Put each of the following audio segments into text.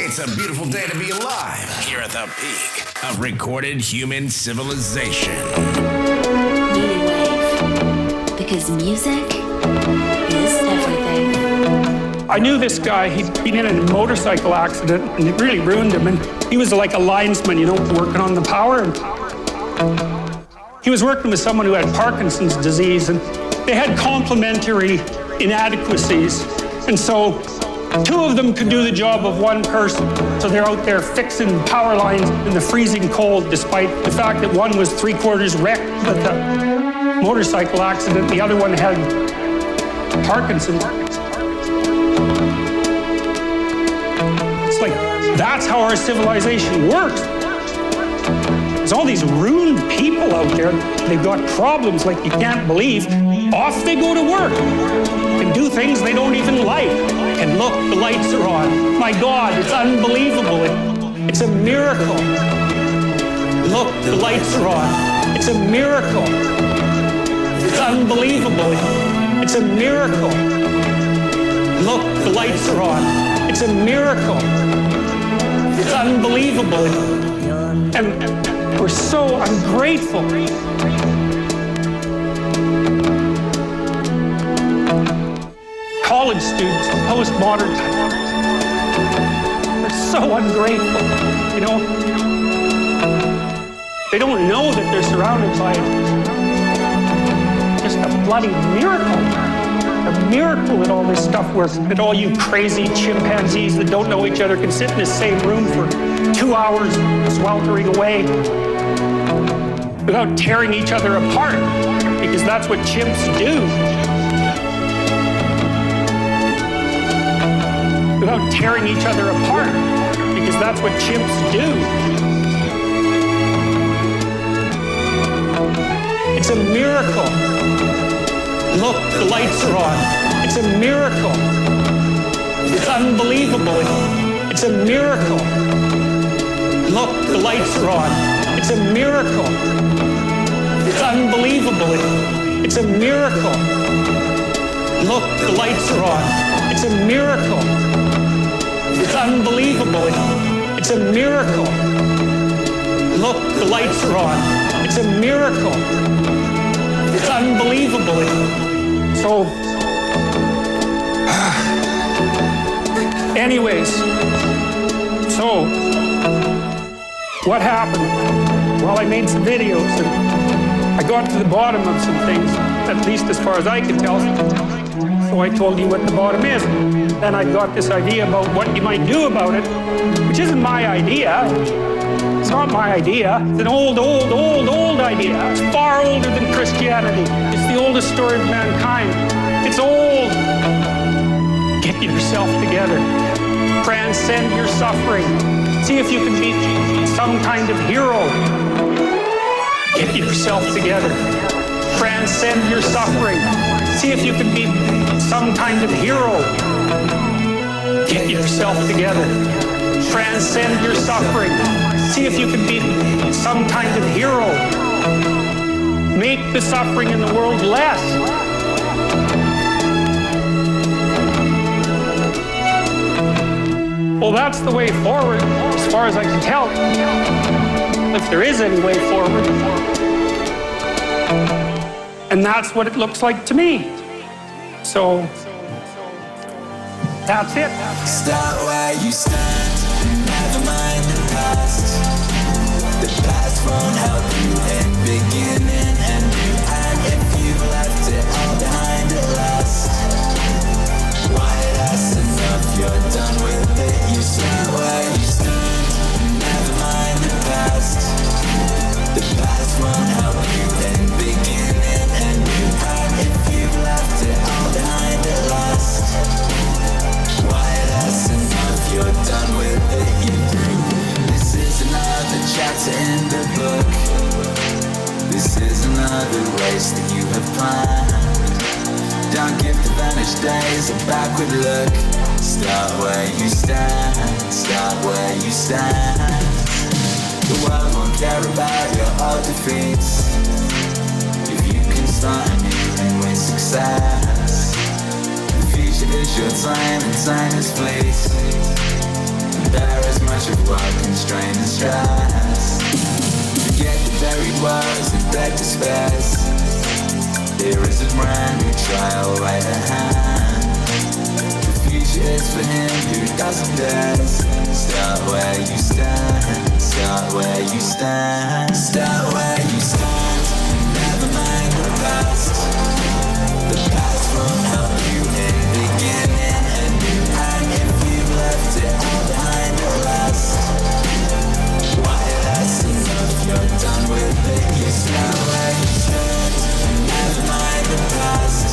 It's a beautiful day to be alive here at the peak of recorded human civilization. Meaningwave, because music is everything. I knew this guy. He'd been in a motorcycle accident and it really ruined him. And he was like a linesman, you know, working on the power. And he was working with someone who had Parkinson's disease, and they had complementary inadequacies. And so two of them could do the job of one person. So they're out there fixing power lines in the freezing cold, despite the fact that one was 3/4 wrecked with a motorcycle accident. The other one had Parkinson's. It's like, that's how our civilization works. There's all these ruined people out there. They've got problems like you can't believe. Off they go to work and do things they don't even like. And look, the lights are on. My God, it's unbelievable. It's a miracle. Look, the lights are on. It's a miracle. It's unbelievable. It's a miracle. Look, the lights are on. It's a miracle. It's unbelievable. And we're so ungrateful. College students, postmodern times, they're so ungrateful, you know? They don't know that they're surrounded by just a bloody miracle. A miracle that all this stuff works, that all you crazy chimpanzees that don't know each other can sit in the same room for 2 hours sweltering away without tearing each other apart, because that's what chimps do. Without tearing each other apart, because that's what chimps do. It's a miracle. Look, the lights are on. It's a miracle. It's unbelievable. It's a miracle. Look, the lights are on. It's a miracle. It's unbelievable. It's a miracle. Look, the lights are on. It's a miracle. It's unbelievable. It's a miracle. Look, the lights are on. It's a miracle. It's unbelievable. So, anyways, so, what happened? Well, I made some videos and I got to the bottom of some things, at least as far as I can tell. So I told you what the bottom is. Then I got this idea about what you might do about it, which isn't my idea. It's not my idea. It's an old idea. It's far older than Christianity. It's the oldest story of mankind. It's old. Get yourself together. Transcend your suffering. See if you can be some kind of hero. Get yourself together. Transcend your suffering. See if you can be some kind of hero. Get yourself together. Transcend your suffering. See if you can be some kind of hero. Make the suffering in the world less. Well, that's the way forward, as far as I can tell. If there is any way forward. And that's what it looks like to me. So, that's it. Start where you stand, never mind the past. The past won't help you in beginning anew. And if you've left it all behind at last, why that's enough, you're done with it. You start where you stand, never mind the past. The past won't help you in beginning anew. And if you've left it all behind at last, why that's enough, you're done with it, you're through. This is another chapter in the book. This is another race that you have planned. Don't give the vanished days a backward look. Start where you stand, start where you stand. The world won't care about your old defeats if you can start anew and win success. The future is your time and time is fleet. Spare as much of work and strain and stress. Forget the buried words and dead despairs. Here is a brand new trial right at hand. The future is for him who doesn't dare. Start where you stand, start where you stand. Start where you stand, never mind the past. The past won't help you in beginning anew. And if you've left it all behind at last, why that's enough, you're done with it. You start where you stand, never mind the past.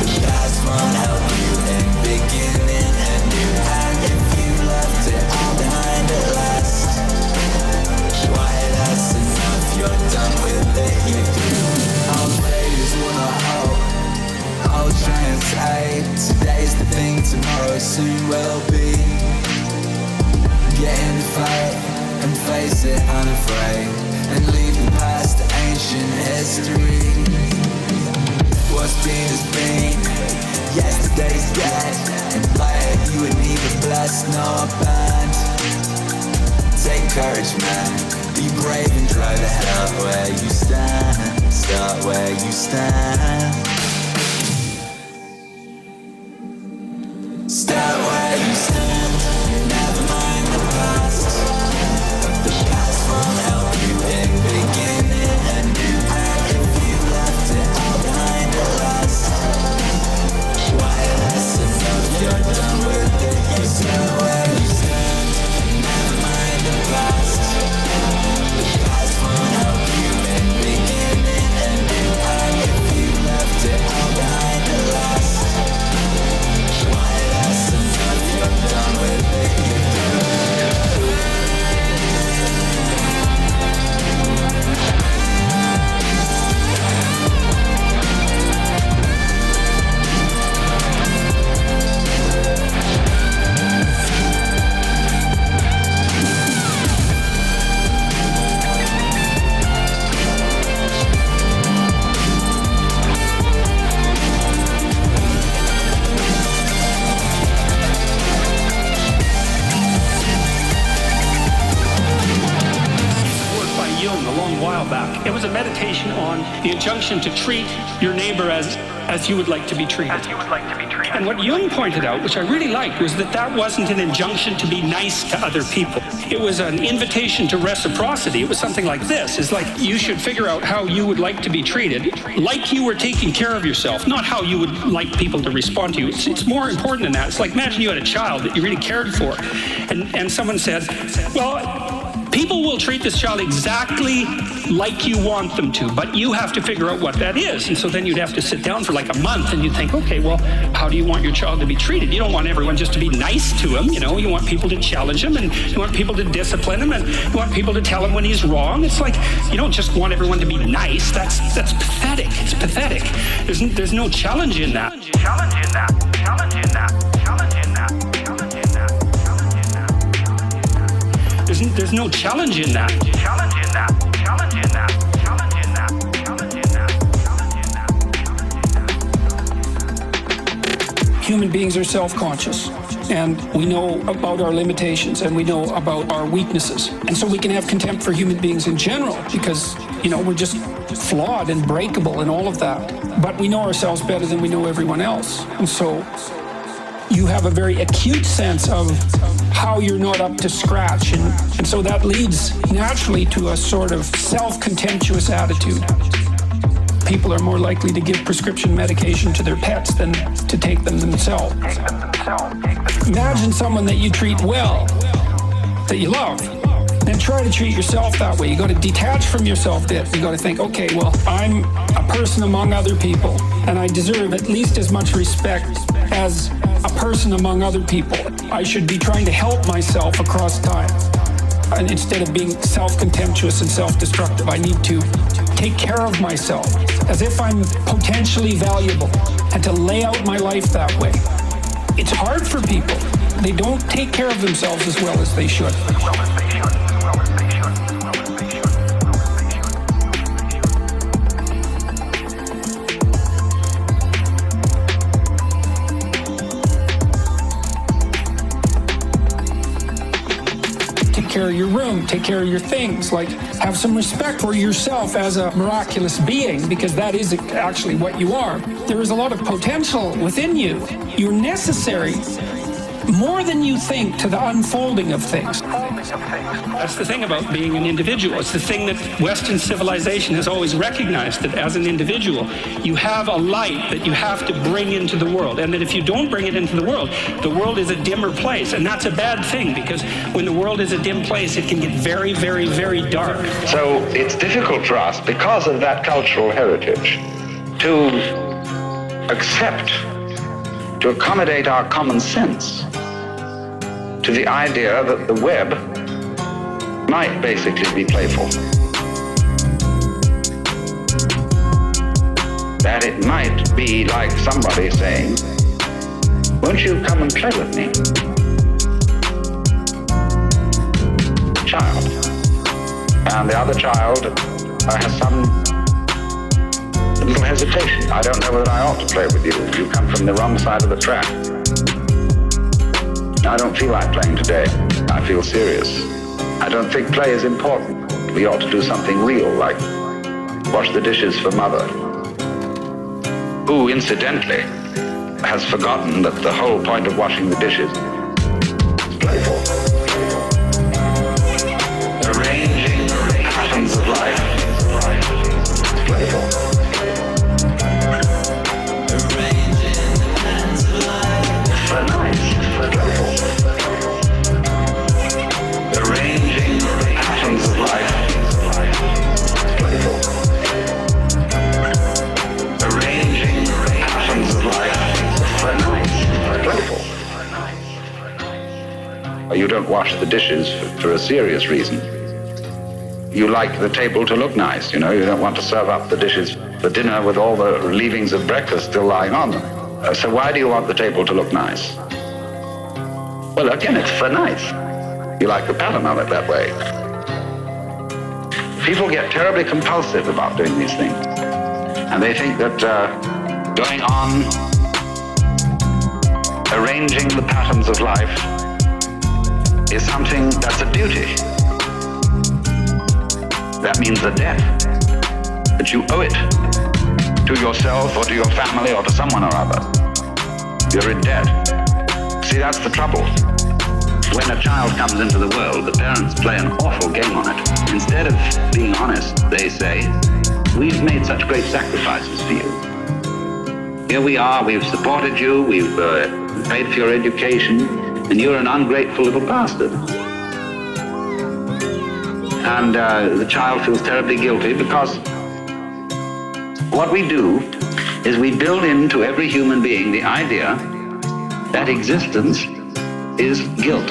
The past won't help you in beginning anew. And if you've left it all behind at last, why that's enough, you're done with it. You do. Our failures will not hold. I'll translate. Today's the thing, tomorrow soon will be. Get in the fight and face it unafraid, and leave the past to ancient history. What's been has been, yesterday's dead, and by it you were neither blessed nor banned. Take courage, man, be brave and try the hell where you stand. Start where you stand. Start where you stand, never mind the past. The past won't help you in beginning anew. And if you left it all behind at last, why that's enough, you're done with it. You start where you stand, never mind the past. The past won't help you in beginning anew. And if you left it all behind at last, why that's enough, you're done with it. You do. Back. It was a meditation on the injunction to treat your neighbor as you would like to be treated. And what Jung pointed out, which I really liked, was that wasn't an injunction to be nice to other people. It was an invitation to reciprocity. It was something like this. It's like you should figure out how you would like to be treated, like you were taking care of yourself, not how you would like people to respond to you. It's more important than that. It's like imagine you had a child that you really cared for, and someone said, well, people will treat this child exactly like you want them to, but you have to figure out what that is. And so then you'd have to sit down for like a month and you'd think, okay, well, how do you want your child to be treated? You don't want everyone just to be nice to him, you want people to challenge him, and you want people to discipline him, and you want people to tell him when he's wrong. It's like, you don't just want everyone to be nice. That's pathetic. It's pathetic. There's no challenge in that. There's no challenge in that. Human beings are self-conscious, and we know about our limitations, and we know about our weaknesses. And so we can have contempt for human beings in general because, we're just flawed and breakable and all of that. But we know ourselves better than we know everyone else. And so you have a very acute sense of how you're not up to scratch. And so that leads naturally to a sort of self-contemptuous attitude. People are more likely to give prescription medication to their pets than to take them themselves. Imagine someone that you treat well, that you love, then try to treat yourself that way. You got to detach from yourself a bit. You got to think, okay, well, I'm a person among other people, and I deserve at least as much respect as a person among other people. I should be trying to help myself across time. And instead of being self-contemptuous and self-destructive, I need to take care of myself as if I'm potentially valuable, and to lay out my life that way. It's hard for people. They don't take care of themselves as well as they should. care of your room, take care of your things, like have some respect for yourself as a miraculous being, because that is actually what you are. There is a lot of potential within you. You're necessary more than you think to the unfolding of things. That's the thing about being an individual. It's the thing that Western civilization has always recognized, that as an individual, you have a light that you have to bring into the world, and that if you don't bring it into the world is a dimmer place, and that's a bad thing, because when the world is a dim place, it can get very, very, very dark. So it's difficult for us, because of that cultural heritage, to accept, to accommodate our common sense to the idea that the web might basically be playful. That it might be like somebody saying, won't you come and play with me? Child. And the other child has some little hesitation. I don't know whether I ought to play with you. You come from the wrong side of the track. I don't feel like playing today. I feel serious. I don't think play is important. We ought to do something real, like wash the dishes for mother, who, incidentally, has forgotten that the whole point of washing the dishes is playful. Arranging patterns of life is playful. Arranging patterns of life for nice, for playful. Arranging patterns of life is playful. Arranging patterns of life for nice, for playful. You don't wash the dishes for a serious reason. You like the table to look nice, you know. You don't want to serve up the dishes for dinner with all the leavings of breakfast still lying on them. So why do you want the table to look nice? Well, again, it's for nice. You like the pattern of it that way. People get terribly compulsive about doing these things. And they think that going on, arranging the patterns of life is something that's a duty. That means a debt, that you owe it to yourself or to your family or to someone or other. You're in debt. See, that's the trouble. When a child comes into the world, the parents play an awful game on it. Instead of being honest, they say, we've made such great sacrifices for you. Here we are, we've supported you, we've paid for your education, and you're an ungrateful little bastard. And the child feels terribly guilty, because what we do is we build into every human being the idea that existence is guilt.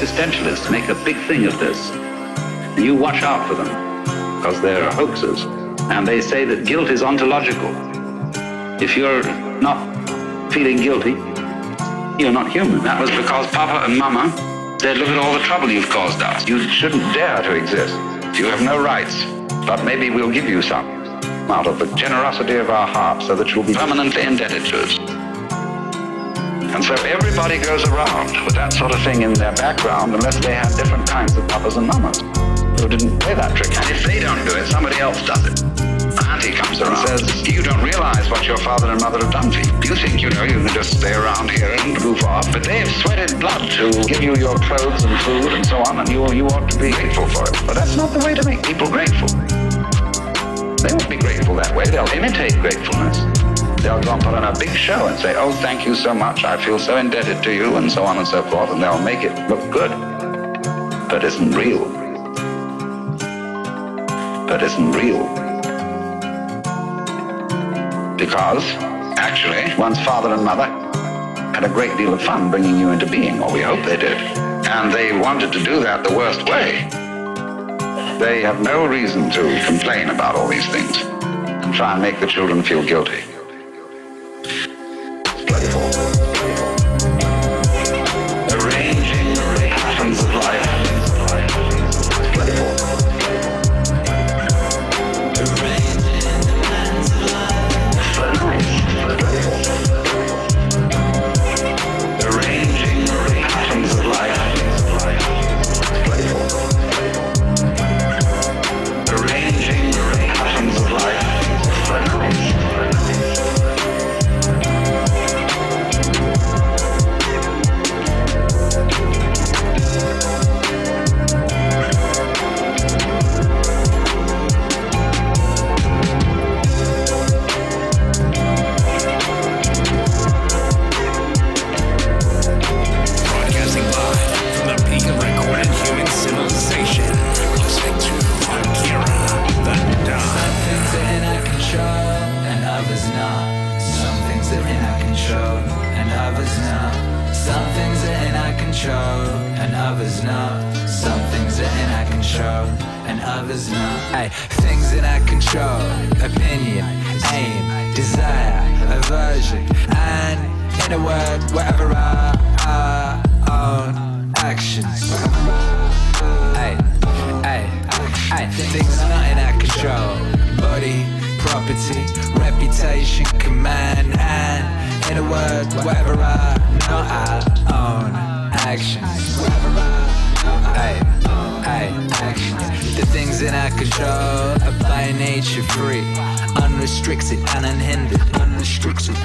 Existentialists make a big thing of this, and you watch out for them, because they're hoaxers, and they say that guilt is ontological. If you're not feeling guilty, you're not human. That was because Papa and Mama said, look at all the trouble you've caused us. You shouldn't dare to exist. You have no rights, but maybe we'll give you some out of the generosity of our hearts, so that you'll be permanently indebted to us. And so everybody goes around with that sort of thing in their background, unless they have different kinds of papas and mamas who didn't play that trick. And if they don't do it, somebody else does it. Auntie comes around and says, you don't realize what your father and mother have done for you. You think, you can just stay around here and goof off, but they have sweated blood to give you your clothes and food and so on, and you ought to be grateful for it. But that's not the way to make people grateful. They won't be grateful that way. They'll imitate gratefulness. They'll go and put on a big show and say, oh, thank you so much, I feel so indebted to you, and so on and so forth, and they'll make it look good. But isn't real. But isn't real. Because, actually, one's father and mother had a great deal of fun bringing you into being, or we hope they did. and they wanted to do that the worst way, they have no reason to complain about all these things and try and make the children feel guilty. Playful. Arranging patterns of life. Playful. Arranging patterns of life. So nice. Playful. Arranging patterns of life. Playful. Arranging patterns of life. So nice. Broadcasting live from the peak of recorded human civilization. Listening to Akira The Don. Some things are in our control and others not. Some things are in our control and others not. Some things are in our control and others not. Some things are in our control and others not. Hey, things in our control: opinion, aim, desire, aversion, and in a word, whatever our own actions. Hey, hey, hey, things are not in our control: body, property, reputation, command, and in a word, whatever our not our own actions. Hey, hey, actions. The things in our control are by nature free, unrestricted and unhindered, unrestricted.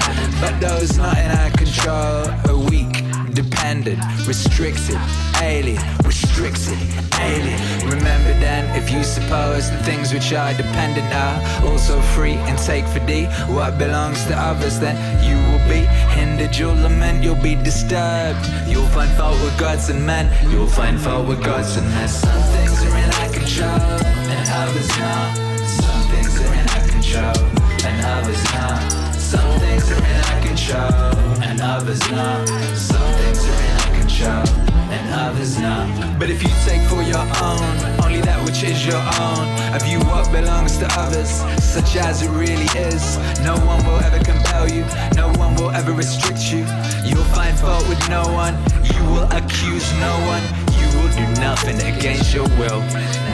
But those not in our control are weak, dependent, restricted, alien, restricted, alien. Remember then, if you suppose the things which are dependent are also free, and take for thee what belongs to others, then you will be hindered, you'll lament, you'll be disturbed. You'll find fault with gods and men, you'll find fault with gods and men. Some things are in our control and others not. Some things are in our control and others not. Some things are in our control and others not. Some things are in our control and others not. But if you take for your own only that which is your own, of you what belongs to others, such as it really is, no one will ever compel you, no one will ever restrict you. You'll find fault with no one, you will accuse no one, you will do nothing against your will.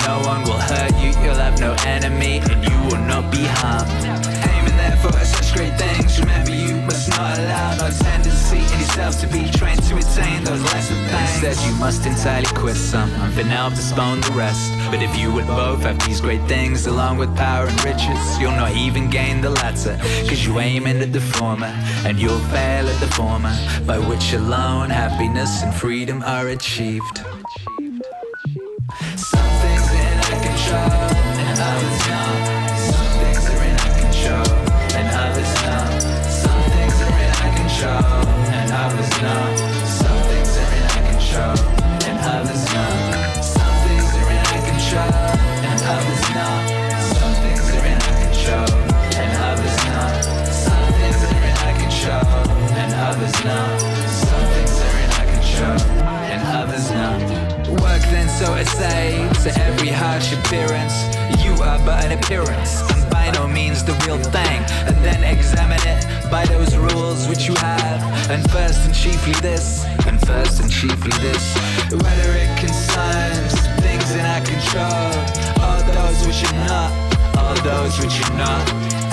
No one will hurt you, you'll have no enemy, and you will not be harmed. Aiming there for such great things, remember you must not allow no tendency in yourself to be trained to attain those lesser things. Instead you must entirely quit some, and for now postpone the rest. But if you would both have these great things along with power and riches, you'll not even gain the latter, cause you aim at the former, and you'll fail at the former, by which alone happiness and freedom are achieved. Some things are in our control and others not. Some things are in our control and others not. Some things are in our control and others not. Some things are in our control and others not. Some things are in our control and others not. Some things are in our control and others not. Some things are in our control and others not. Some things are in our control and others not. Work then, so to say, to every harsh appearance, you are but an appearance, and by no means the real thing. And then examine it by those rules which you have, and first and chiefly this, and first and chiefly this, whether it concerns things in our control, or those which are not, or those which are not.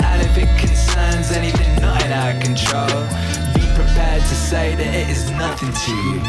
And if it concerns anything not in our control, be prepared to say that it is nothing to you.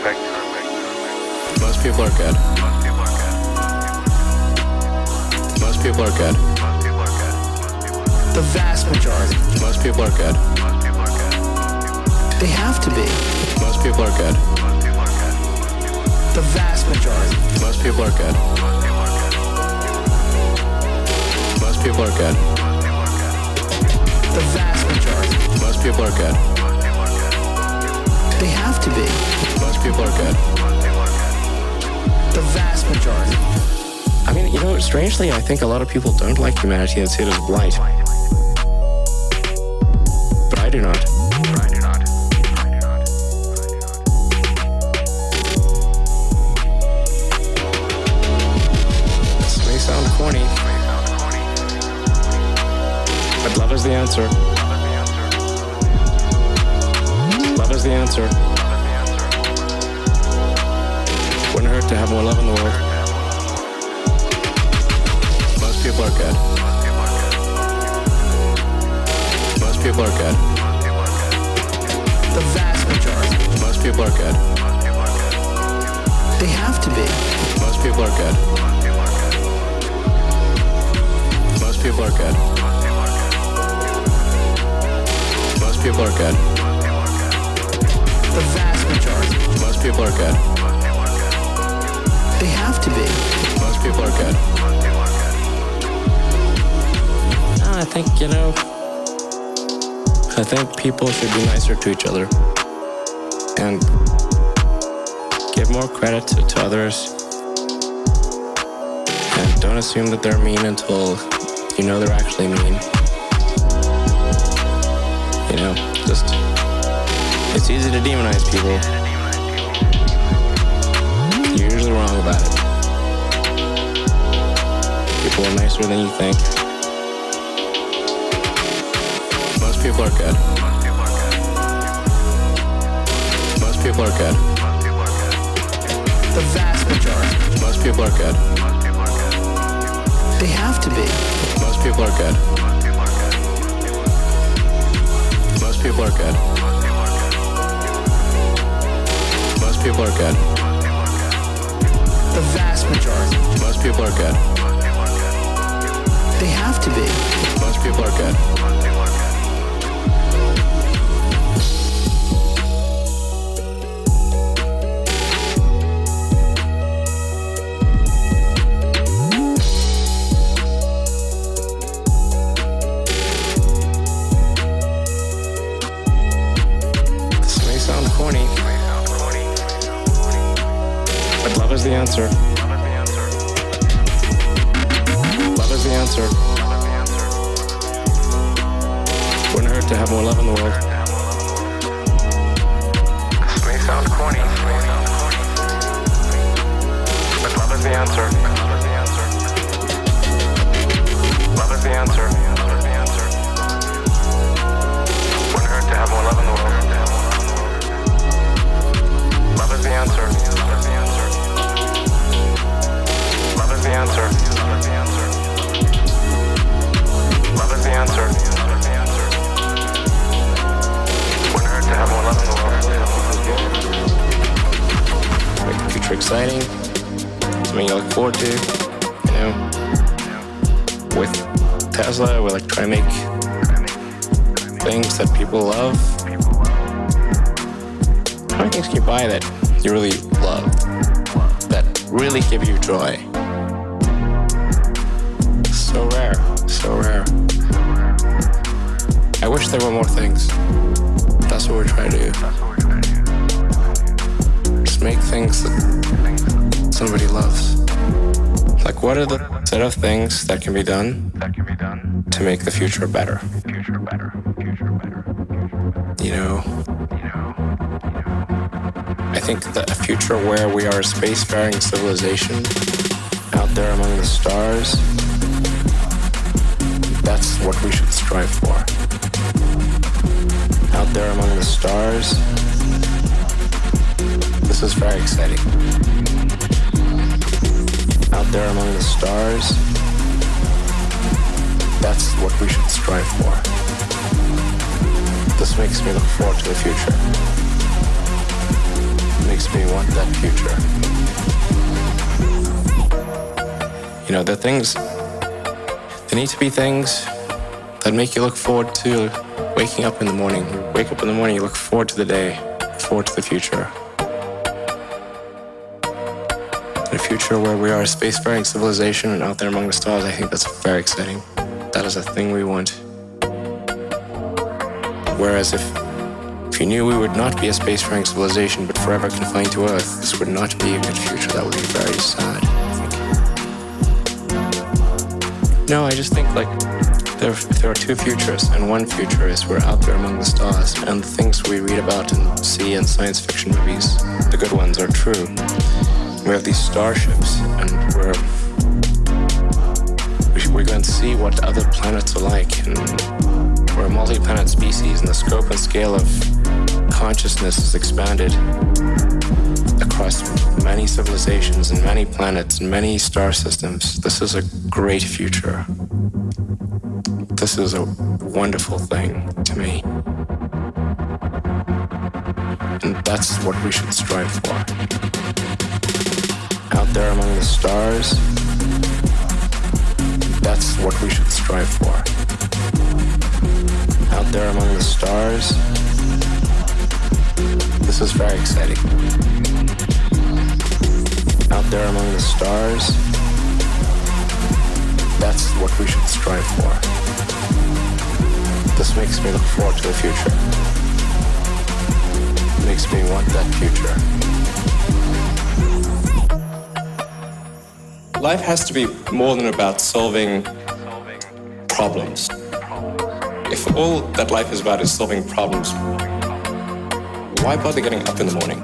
Most people are good. Most people are good. The vast majority. Most people are good. They have to be. Most people are good. The vast majority. Most people are good. Most people are good. The vast majority. Most people are good. They have to be. Most people are good. The vast majority. I mean, you know, strangely, I think a lot of people don't like humanity and see it as blight. But I do not. This may sound corny, but love is the answer. Love is the answer. Wouldn't hurt to have more love in the world. Most people are good. Most people are good. The vast majority. Most people are good. They have to be. Most people are good. Most people are good. Most people are good. The vast majority. Most people are good. They have to be. Most people are good. I think, you know, I think people should be nicer to each other and give more credit to others, and don't assume that they're mean until you know they're actually mean. You know, just, it's easy to demonize people. You're usually wrong about it. People are nicer than you think. Most people are good. Most people are good. The vast majority. Most people are good. They have to be. Most people are good. Most people are good. Most people are good. The vast majority. Most people are good. They have to be. Most people are good. This may sound corny, but love is the answer. Love is the answer. Wouldn't hurt to have more love in the world. This may sound corny, but love is the answer. Love is the answer. Wouldn't hurt to have more love in the world. Love is the answer. Love is the answer. Love is the answer. Wouldn't hurt to have more love in the world. Make the future exciting. Something you look forward to. You know, with Tesla, we're like trying to make things that people love. How many things can you buy that you really love? That really give you joy? So rare, so rare. I wish there were more things. That's what we're trying to do. Just make things that somebody loves. Like, what are the set of things that can be done to make the future better? You know, I think that a future where we are a spacefaring civilization out there among the stars, that's what we should strive for. Out there among the stars, this is very exciting. Out there among the stars, that's what we should strive for. This makes me look forward to the future. It makes me want that future. You know, there need to be things that make you look forward to waking up in the morning. You wake up in the morning, you look forward to the day, forward to the future. In a future where we are a spacefaring civilization and out there among the stars, I think that's very exciting. That is a thing we want. Whereas if you knew we would not be a spacefaring civilization but forever confined to Earth, this would not be a good future. That would be very sad, I think. No, I just think like there are two futures, and one future is we're out there among the stars, and the things we read about and see in science fiction movies, the good ones, are true. We have these starships, and we're going to see what other planets are like, and we're a multi-planet species, and the scope and scale of consciousness is expanded across many civilizations and many planets and many star systems. This is a great future. This is a wonderful thing to me. And that's what we should strive for. Out there among the stars, that's what we should strive for. Out there among the stars, this is very exciting. Out there among the stars, that's what we should strive for. This makes me look forward to the future. It makes me want that future. Life has to be more than about solving problems. If all that life is about is solving problems, why bother getting up in the morning?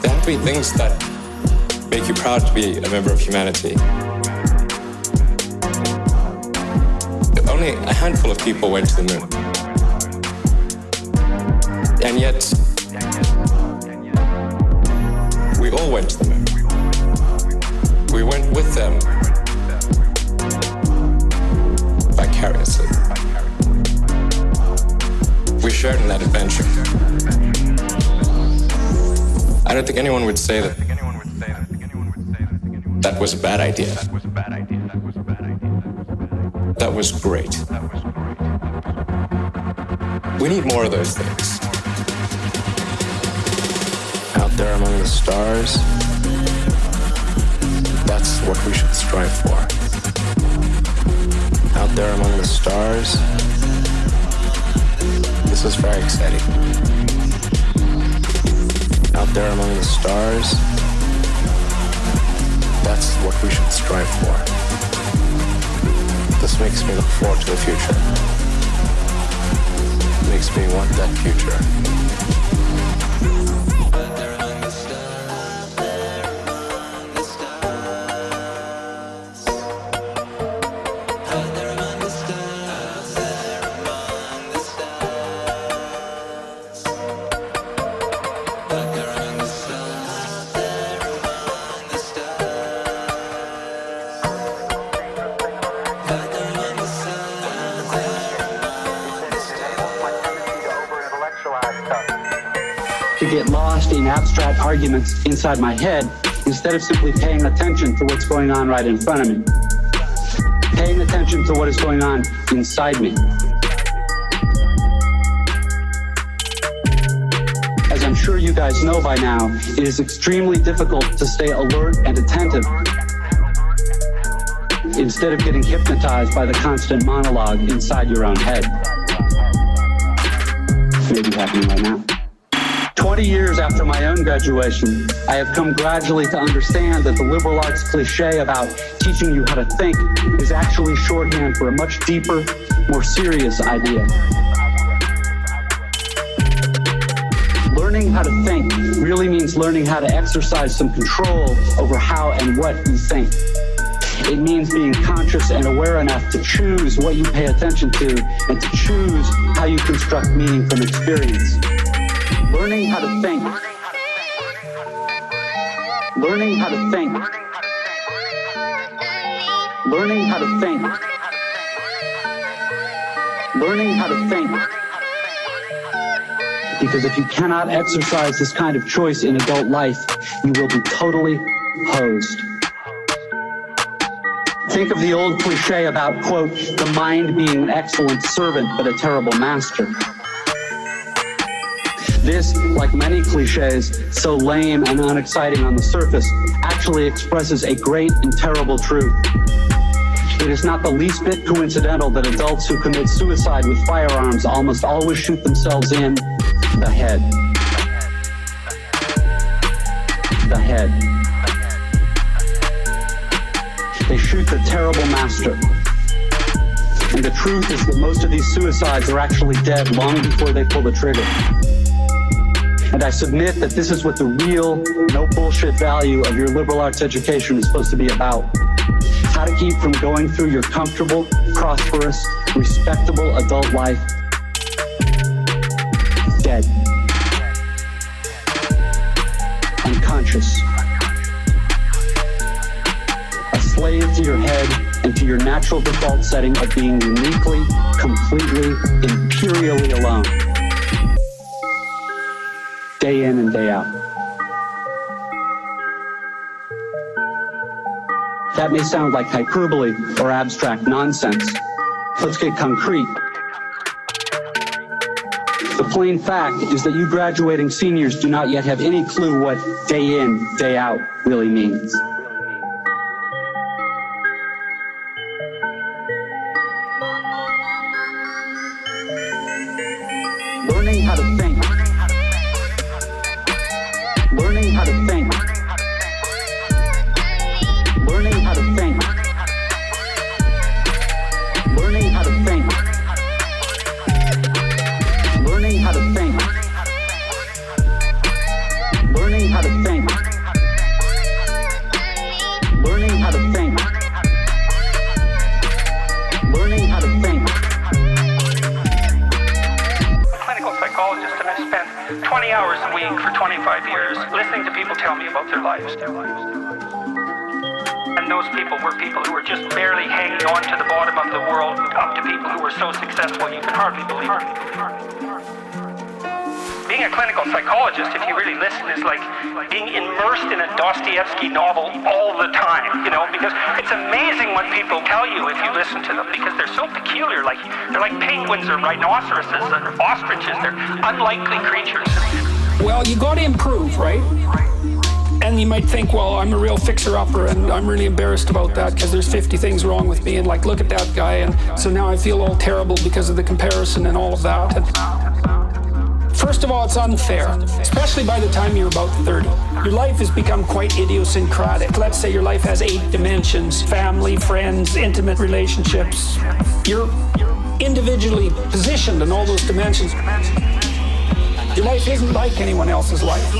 There have to be things that make you proud to be a member of humanity. Only a handful of people went to the moon. And yet, we all went to the moon. We went with them vicariously. We shared in that adventure. I don't think anyone would say that that was a bad idea. That was great. We need more of those things. Out there among the stars, that's what we should strive for. Out there among the stars, this is very exciting. Out there among the stars, that's what we should strive for. This makes me look forward to the future. It makes me want that future. Get lost in abstract arguments inside my head instead of simply paying attention to what's going on right in front of me. Paying attention to what is going on inside me. As I'm sure you guys know by now, it is extremely difficult to stay alert and attentive instead of getting hypnotized by the constant monologue inside your own head. Maybe happening right now. 20 years after my own graduation, I have come gradually to understand that the liberal arts cliche about teaching you how to think is actually shorthand for a much deeper, more serious idea. Learning how to think really means learning how to exercise some control over how and what you think. It means being conscious and aware enough to choose what you pay attention to and to choose how you construct meaning from experience. Learning how to think. Learning how to think. Learning how to think. Learning how to think because if you cannot exercise this kind of choice in adult life, you will be totally hosed. Think of the old cliche about, quote, the mind being an excellent servant but a terrible master. This, like many cliches, so lame and unexciting on the surface, actually expresses a great and terrible truth. It is not the least bit coincidental that adults who commit suicide with firearms almost always shoot themselves in the head. The head. They shoot the terrible master. And the truth is that most of these suicides are actually dead long before they pull the trigger. And I submit that this is what the real, no bullshit value of your liberal arts education is supposed to be about. How to keep from going through your comfortable, prosperous, respectable adult life dead. Unconscious. A slave to your head and to your natural default setting of being uniquely, completely, imperially alone. Day in and day out. That may sound like hyperbole or abstract nonsense. Let's get concrete. The plain fact is that you graduating seniors do not yet have any clue what day in, day out really means. Learning how to think. Learning how to think. Learning how to think. Learning how to think. Learning how to think. Learning how to think. Learning how to think. Learning how to think. I'm a clinical psychologist, and I've spent 20 hours a week for 25 years listening to people tell me about their lives. And those people were people who were just barely hanging on to the bottom of the world, up to people who were so successful you can hardly believe it. Being a clinical psychologist, if you really listen, is like being immersed in a Dostoevsky novel all the time, you know, because it's amazing what people tell you if you listen to them, because they're so peculiar. Like they're like penguins or rhinoceroses or ostriches. They're unlikely creatures. Well, you got to improve, right? And you might think, well, I'm a real fixer-upper and I'm really embarrassed about that because there's 50 things wrong with me and like, look at that guy. And so now I feel all terrible because of the comparison and all of that. And first of all, it's unfair, especially by the time you're about 30. Your life has become quite idiosyncratic. Let's say your life has 8 dimensions: family, friends, intimate relationships. You're individually positioned in all those dimensions. Your life isn't like anyone else's life.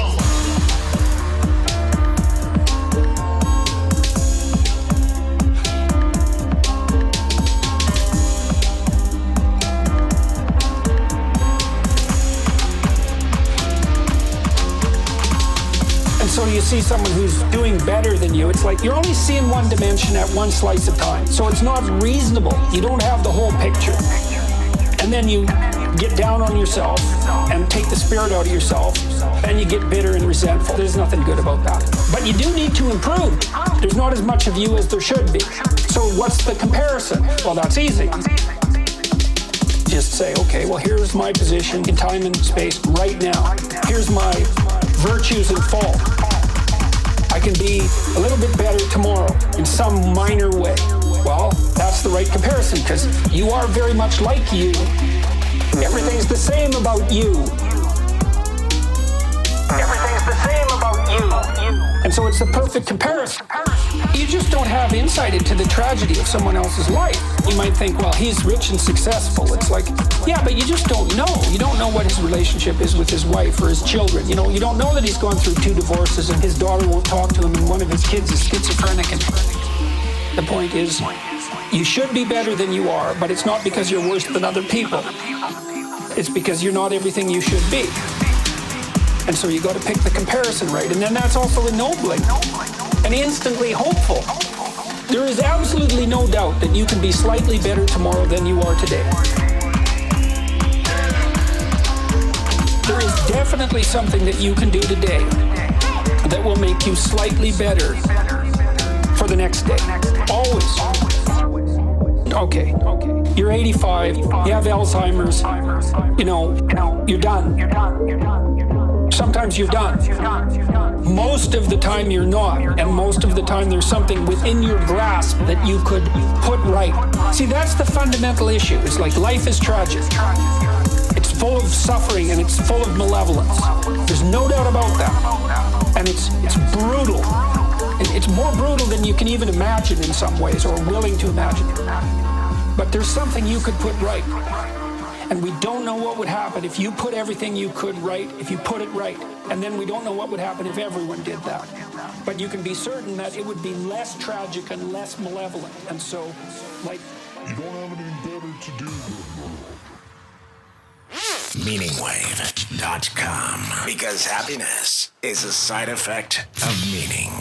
So you see someone who's doing better than you, it's like you're only seeing one dimension at one slice of time. So it's not reasonable. You don't have the whole picture. And then you get down on yourself and take the spirit out of yourself, and you get bitter and resentful. There's nothing good about that. But you do need to improve. There's not as much of you as there should be. So what's the comparison? Well, that's easy. Just say, okay, well, here's my position in time and space right now. Here's my virtues and fault. I can be a little bit better tomorrow in some minor way. Well, that's the right comparison, because you are very much like you. Everything's the same about you. Everything's the same about you. And so it's the perfect comparison. You just don't have insight into the tragedy of someone else's life. You might think, well, he's rich and successful. It's like, yeah, but you just don't know. You don't know what his relationship is with his wife or his children. You know, you don't know that he's gone through 2 divorces and his daughter won't talk to him and one of his kids is schizophrenic. And the point is, you should be better than you are, but it's not because you're worse than other people. It's because you're not everything you should be. And so you got to pick the comparison right. And then that's also ennobling and instantly hopeful. There is absolutely no doubt that you can be slightly better tomorrow than you are today. There is definitely something that you can do today that will make you slightly better for the next day. Always. Okay. You're 85, you have Alzheimer's, you're done. Sometimes you're done. Most of the time you're not, and most of the time there's something within your grasp that you could put right. See, that's the fundamental issue. It's like life is tragic. It's full of suffering and it's full of malevolence. There's no doubt about that. And it's brutal. It's more brutal than you can even imagine in some ways, or willing to imagine. But there's something you could put right. And we don't know what would happen if you put everything you could right, if you put it right. And then we don't know what would happen if everyone did that. But you can be certain that it would be less tragic and less malevolent. And so, like... You don't have anything better to do. Meaningwave.com. Because happiness is a side effect of meaning.